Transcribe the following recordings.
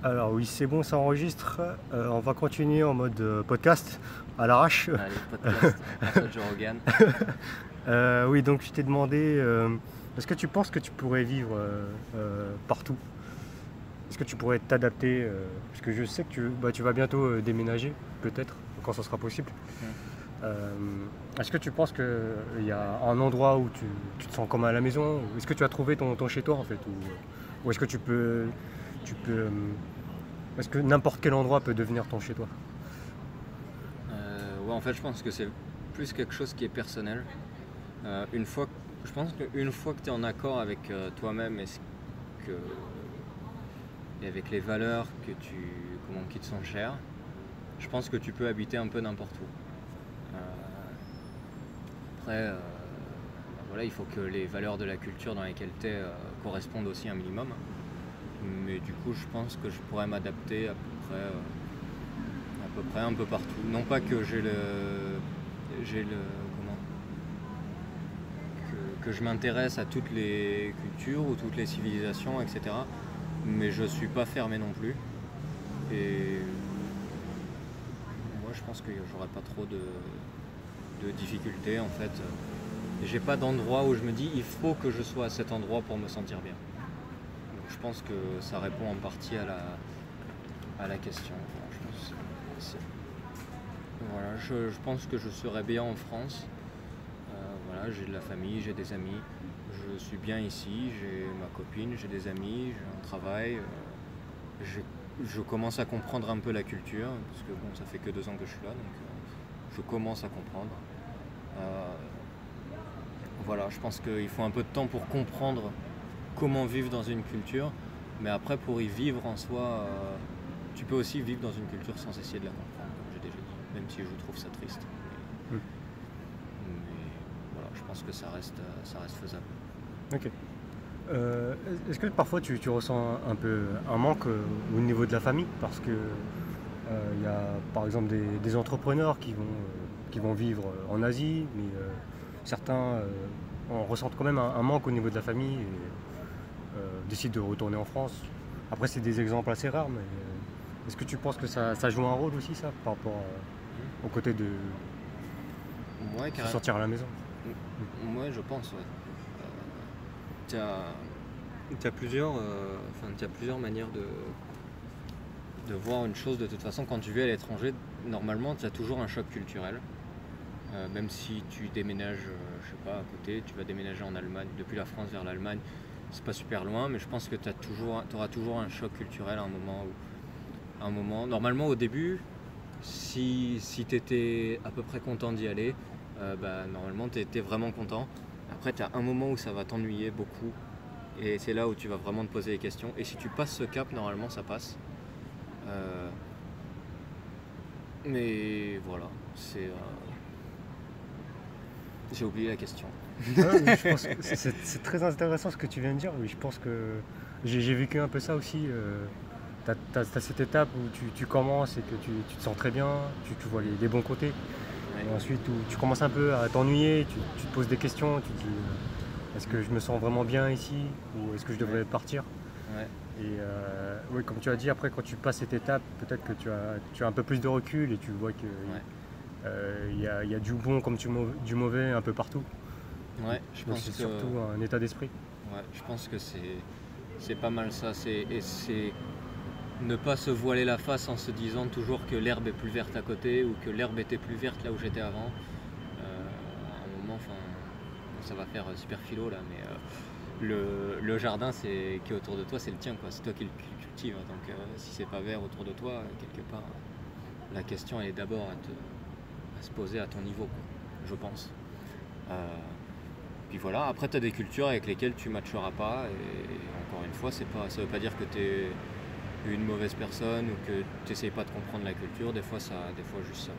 Alors oui, c'est bon, ça enregistre. On va continuer en mode podcast à l'arrache. Allez, podcast, François Joe Rogan. Oui, donc je t'ai demandé, est-ce que tu penses que tu pourrais vivre partout? Est-ce que tu pourrais t'adapter parce que je sais que tu vas bientôt déménager, peut-être, quand ça sera possible. Hmm. Euh, Est-ce que tu penses qu'il y a un endroit où tu te sens comme à la maison? Ou est-ce que tu as trouvé ton chez toi en fait? Ou est-ce que est-ce que n'importe quel endroit peut devenir ton chez toi? Ouais, en fait, je pense que c'est plus quelque chose qui est personnel. Je pense qu'une fois que tu es en accord avec toi-même que, et avec les valeurs qui te sont chères, je pense que tu peux habiter un peu n'importe où. Après, voilà, il faut que les valeurs de la culture dans lesquelles tu es correspondent aussi un minimum. Mais du coup, je pense que je pourrais m'adapter à peu près un peu partout. Non pas que j'ai le, comment, que je m'intéresse à toutes les cultures ou toutes les civilisations, etc. Mais je suis pas fermé non plus. Et moi, je pense que j'aurais pas trop de difficultés en fait. J'ai pas d'endroit où je me dis il faut que je sois à cet endroit pour me sentir bien. Donc je pense que ça répond en partie à la question. Voilà, je pense que je serais bien en France. Voilà, j'ai de la famille, j'ai des amis. Je suis bien ici, j'ai ma copine, j'ai des amis, j'ai un travail. Je commence à comprendre un peu la culture, parce que bon, ça fait que 2 ans que je suis là, donc je commence à comprendre. Euh, voilà, je pense qu'il faut un peu de temps pour comprendre comment vivre dans une culture, mais après pour y vivre en soi, tu peux aussi vivre dans une culture sans essayer de la comprendre, comme j'ai déjà dit, même si je trouve ça triste. Hmm. Mais voilà, je pense que ça reste faisable. Ok. Est-ce que parfois tu ressens un peu un manque au niveau de la famille? Parce que il y a par exemple des entrepreneurs qui vont vivre en Asie, mais certains ressentent quand même un manque au niveau de la famille et décident de retourner en France. Après, c'est des exemples assez rares, mais est-ce que tu penses que ça joue un rôle aussi, ça, par rapport au côté de Ouais, se carrément. sortir à la maison? Moi, je pense, ouais. Tu as plusieurs manières de voir une chose. De toute façon, quand tu vis à l'étranger, normalement, tu as toujours un choc culturel. Même si tu déménages, je sais pas, à côté, tu vas déménager en Allemagne, depuis la France vers l'Allemagne, c'est pas super loin, mais je pense que tu auras toujours un choc culturel à un moment. Normalement, au début, si tu étais à peu près content d'y aller, normalement, tu étais vraiment content. Après, tu as un moment où ça va t'ennuyer beaucoup, et c'est là où tu vas vraiment te poser des questions. Et si tu passes ce cap, normalement, ça passe. Euh, mais voilà, j'ai oublié la question. Ah oui, je pense que c'est très intéressant ce que tu viens de dire. Oui, je pense que j'ai vécu un peu ça aussi. T'as cette étape où tu commences et que tu te sens très bien, tu vois les bons côtés. Ouais, Et ensuite, où tu commences un peu à t'ennuyer, tu te poses des questions, tu te dis est-ce que je me sens vraiment bien ici ou est-ce que je ouais, devrais partir? ouais, Et oui, comme tu as dit, après, quand tu passes cette étape, peut-être que tu as un peu plus de recul et tu vois qu'il ouais. y a du bon comme du mauvais un peu partout. Ouais, je Donc pense c'est que, surtout un état d'esprit. ouais, je pense que c'est pas mal ça. C'est ne pas se voiler la face en se disant toujours que l'herbe est plus verte à côté ou que l'herbe était plus verte là où j'étais avant. À un moment, enfin, ça va faire super philo là, mais le jardin qui est autour de toi, c'est le tien, quoi. C'est toi qui le cultives. Donc si c'est pas vert autour de toi, quelque part, la question elle est d'abord à se poser à ton niveau, quoi, je pense. Euh, Puis voilà, après tu as des cultures avec lesquelles tu matcheras pas, et encore une fois, ça veut pas dire que tu es une mauvaise personne ou que tu n'essayes pas de comprendre la culture. Des fois juste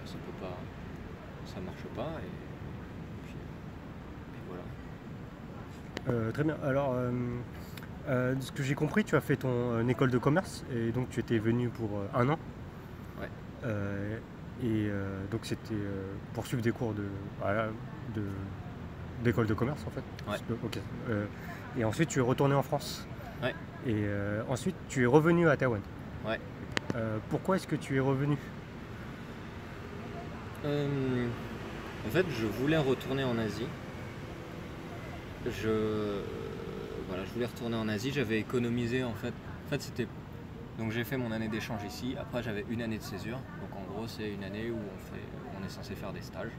ça peut pas, ça marche pas, puis voilà. Très bien. Alors, de ce que j'ai compris, tu as fait ton école de commerce et donc tu étais venu pour un an. Ouais, Euh, et donc c'était pour suivre des cours voilà, de- d'école de commerce en fait. ouais, Ok. Et ensuite tu es retourné en France. Ouais. Et ensuite, tu es revenu à Taïwan. Ouais. Pourquoi est-ce que tu es revenu? En fait, je voulais retourner en Asie. Voilà, je voulais retourner en Asie. J'avais économisé en fait. C'était. Donc j'ai fait mon année d'échange ici. Après, j'avais une année de césure. Donc en gros, c'est une année où on est censé faire des stages.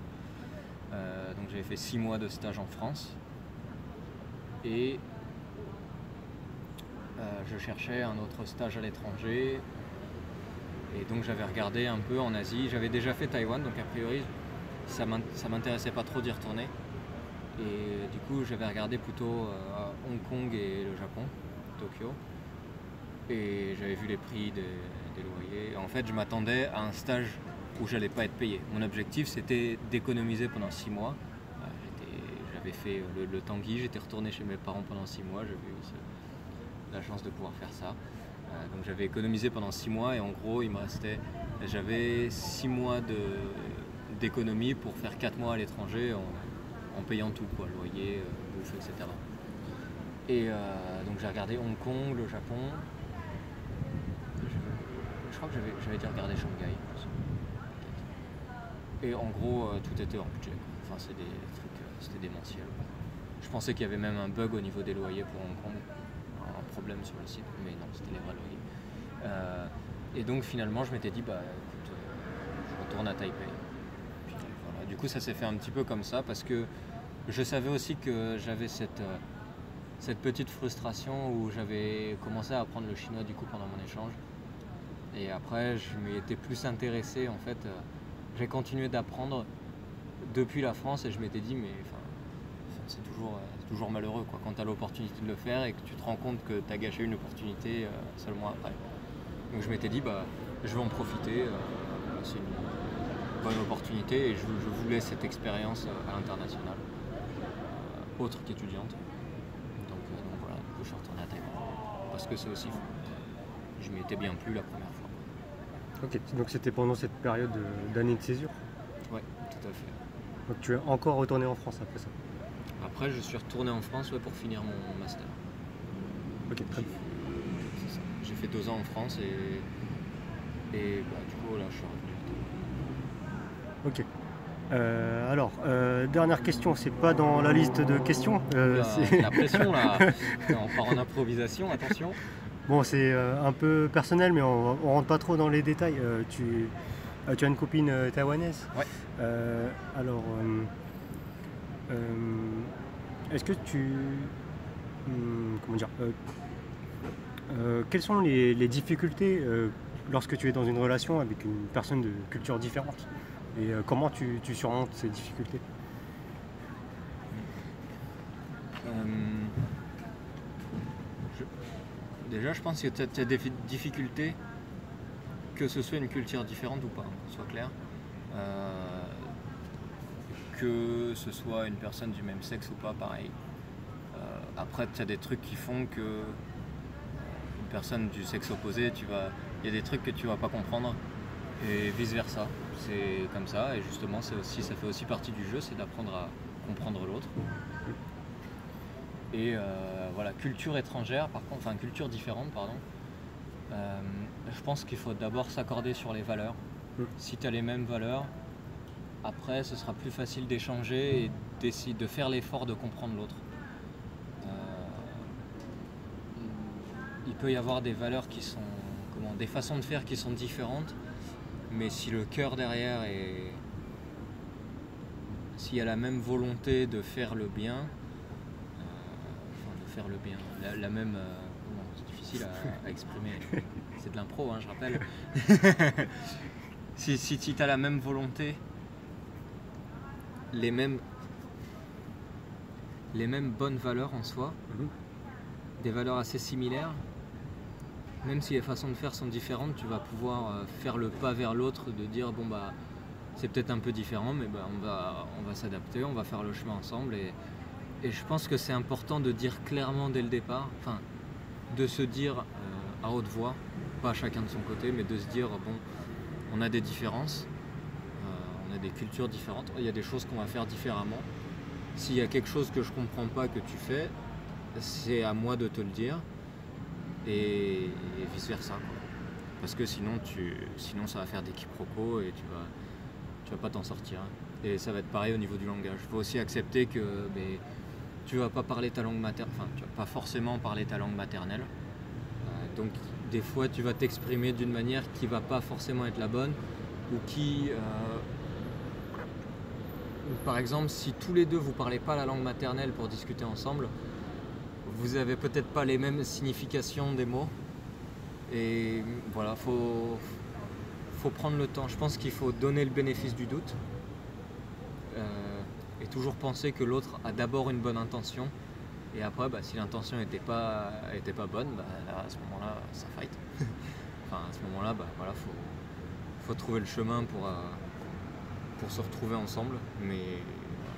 Donc j'avais fait 6 mois de stage en France. Et je cherchais un autre stage à l'étranger. Et donc j'avais regardé un peu en Asie. J'avais déjà fait Taïwan, donc a priori ça m'intéressait pas trop d'y retourner. Et du coup j'avais regardé plutôt à Hong Kong et le Japon, Tokyo. Et j'avais vu les prix des loyers. En fait je m'attendais à un stage où j'allais pas être payé. Mon objectif c'était d'économiser pendant 6 mois. J'avais fait le Tanguy, j'étais retourné chez mes parents pendant 6 mois. J'avais eu la chance de pouvoir faire ça. Donc j'avais économisé pendant 6 mois et en gros j'avais 6 mois d'économie pour faire 4 mois à l'étranger en payant tout, quoi, loyer, bouffe, etc. Et donc j'ai regardé Hong Kong, le Japon. Je crois que j'avais déjà regardé Shanghai. Et en gros tout était hors budget. Enfin c'est des trucs, c'était démentiel. Je pensais qu'il y avait même un bug au niveau des loyers pour Hong Kong. Un problème sur le site, mais non, c'était les vrais loyers. Et donc finalement je m'étais dit écoute, je retourne à Taipei. Puis, voilà. Du coup ça s'est fait un petit peu comme ça parce que je savais aussi que j'avais cette petite frustration où j'avais commencé à apprendre le chinois du coup pendant mon échange. Et après je m'y étais plus intéressé en fait. J'ai continué d'apprendre depuis la France et je m'étais dit mais c'est toujours malheureux quoi, quand tu as l'opportunité de le faire et que tu te rends compte que tu as gâché une opportunité seulement après. Donc je m'étais dit je vais en profiter, c'est une bonne opportunité et je voulais cette expérience à l'international, autre qu'étudiante. Donc voilà, du coup je suis retourné à Taïwan. Parce que c'est aussi fou. Je m'y étais bien plu la première fois. Ok, donc c'était pendant cette période d'année de césure? Ouais, tout à fait. Donc tu es encore retourné en France après ça? Après, je suis retourné en France pour finir mon master. Ok, très bien. C'est ça. J'ai fait 2 ans en France et du coup là je suis revenu. Ok. Alors, dernière question, c'est pas dans la liste de questions. La pression là, on part en improvisation, attention. Bon, c'est un peu personnel, mais on rentre pas trop dans les détails. Tu as une copine taïwanaise? Ouais. Alors, est-ce que tu... comment dire quelles sont les difficultés lorsque tu es dans une relation avec une personne de culture différente? Et comment tu surmontes ces difficultés? Déjà, je pense que tu as des difficultés, que ce soit une culture différente ou pas, qu'on soit clair. Que ce soit une personne du même sexe ou pas, pareil. Après, tu as des trucs qui font que une personne du sexe opposé, il y a des trucs que tu vas pas comprendre et vice versa. C'est comme ça et justement, ça fait aussi partie du jeu, c'est d'apprendre à comprendre l'autre. Et voilà, culture étrangère, par contre, enfin culture différente, pardon. Je pense qu'il faut d'abord s'accorder sur les valeurs. Si tu as les mêmes valeurs, après ce sera plus facile d'échanger et d'essayer de faire l'effort de comprendre l'autre. Il peut y avoir des valeurs qui sont, des façons de faire qui sont différentes, mais si le cœur derrière s'il y a la même volonté de faire le bien, la même, c'est difficile à exprimer, c'est de l'impro, hein, je rappelle. si tu as la même volonté, les mêmes bonnes valeurs en soi, des valeurs assez similaires, même si les façons de faire sont différentes, tu vas pouvoir faire le pas vers l'autre, de dire c'est peut-être un peu différent, mais on va s'adapter, on va faire le chemin ensemble. Et je pense que c'est important de dire clairement dès le départ, enfin de se dire à haute voix, pas chacun de son côté, mais de se dire on a des différences, on a des cultures différentes, il y a des choses qu'on va faire différemment. S'il y a quelque chose que je comprends pas que tu fais, c'est à moi de te le dire. et vice versa, quoi. Parce que sinon ça va faire des quiproquos et tu vas pas t'en sortir. Et ça va être pareil au niveau du langage. Il faut aussi accepter que tu vas pas parler ta langue maternelle, enfin tu vas pas forcément parler ta langue maternelle. Donc des fois tu vas t'exprimer d'une manière qui va pas forcément être la bonne, ou par exemple, si tous les deux vous parlez pas la langue maternelle pour discuter ensemble, vous avez peut-être pas les mêmes significations des mots. Et voilà, faut prendre le temps. Je pense qu'il faut donner le bénéfice du doute et toujours penser que l'autre a d'abord une bonne intention. Et après, si l'intention n'était pas bonne, là, à ce moment-là, ça fight. Enfin, à ce moment-là, voilà, faut trouver le chemin pour se retrouver ensemble. Mais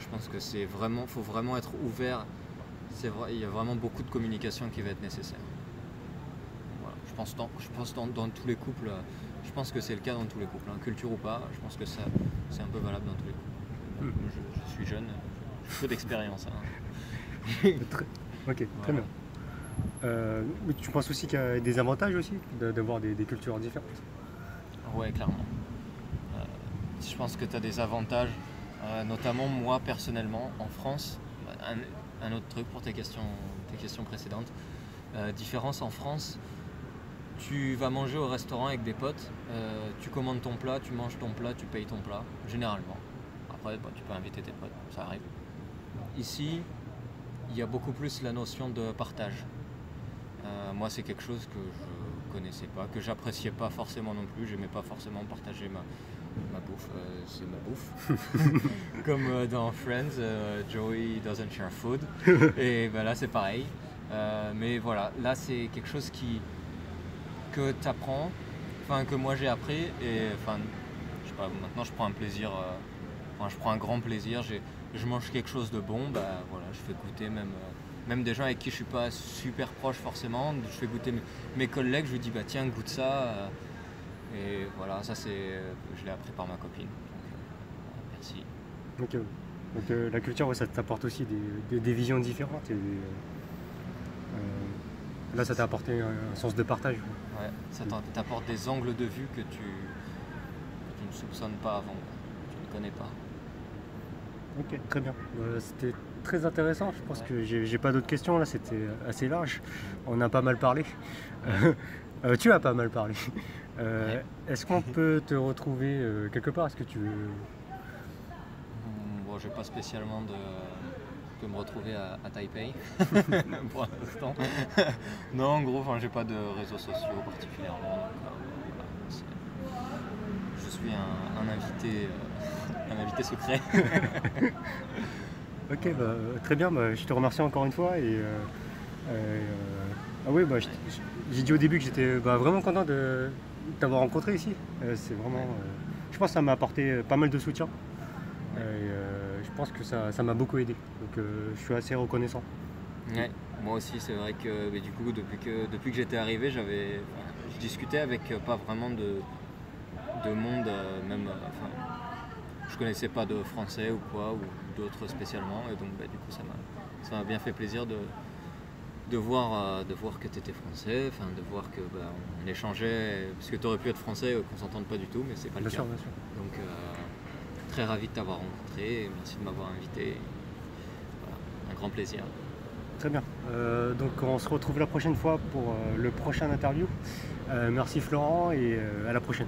je pense que faut vraiment être ouvert. Il y a vraiment beaucoup de communication qui va être nécessaire. Voilà. Je pense dans tous les couples, je pense que c'est le cas dans tous les couples, hein, culture ou pas, je pense que c'est un peu valable dans tous les couples. Je suis jeune, j'ai peu d'expérience. Hein. Ok, très bien. Mais tu penses aussi qu'il y a des avantages aussi d'avoir des cultures différentes? Ouais, clairement. Je pense que tu as des avantages, notamment moi personnellement, en France, un autre truc pour tes questions précédentes. Différence en France, tu vas manger au restaurant avec des potes, tu commandes ton plat, tu manges ton plat, tu payes ton plat, généralement. Après, tu peux inviter tes potes, ça arrive. Ici, il y a beaucoup plus la notion de partage. Moi, c'est quelque chose que je connaissais pas, que j'appréciais pas forcément non plus. J'aimais pas forcément partager ma bouffe. C'est ma bouffe. Comme dans Friends, Joey doesn't share food. Et là, c'est pareil. Mais voilà, là, c'est quelque chose que tu apprends, que moi j'ai appris. Et je sais pas, maintenant, je prends un plaisir. Je prends un grand plaisir. Je mange quelque chose de bon. Voilà, je fais goûter même des gens avec qui je suis pas super proche forcément. Je fais goûter mes collègues. Je lui dis tiens, goûte ça. Et voilà, ça je l'ai appris par ma copine. Donc, merci. Ok. Donc la culture, ça t'apporte aussi des visions différentes. Là, ça t'a apporté un sens de partage. Ouais, ça t'apporte des angles de vue que tu ne soupçonnes pas avant, que tu ne connais pas. Ok, très bien. C'était très intéressant. Je pense que j'ai pas d'autres questions. Là, c'était assez large. On a pas mal parlé. Tu as pas mal parlé. Ouais. Est-ce qu'on peut te retrouver quelque part? Est-ce que tu veux... Bon, je n'ai pas spécialement de me retrouver à Taipei pour l'instant. Non, en gros, j'ai pas de réseaux sociaux particulièrement. Donc, je suis un invité secret. Ok, très bien. Je te remercie encore une fois. Ah oui, j'ai dit au début que j'étais vraiment content de t'avoir rencontré ici. C'est vraiment, je pense que ça m'a apporté pas mal de soutien. Je pense que ça m'a beaucoup aidé. Donc je suis assez reconnaissant. Ouais, moi aussi, c'est vrai que du coup, depuis que j'étais arrivé, je discutais avec pas vraiment de monde, même. Je connaissais pas de français ou quoi, ou d'autres spécialement. Et donc, du coup, ça m'a bien fait plaisir de voir que tu étais français, de voir que on échangeait, parce que tu aurais pu être français, qu'on s'entende pas du tout, mais c'est pas le cas. Bien sûr. Donc très ravi de t'avoir rencontré, et merci de m'avoir invité. Voilà, un grand plaisir. Très bien. Donc on se retrouve la prochaine fois pour le prochain interview. Merci Florent et à la prochaine.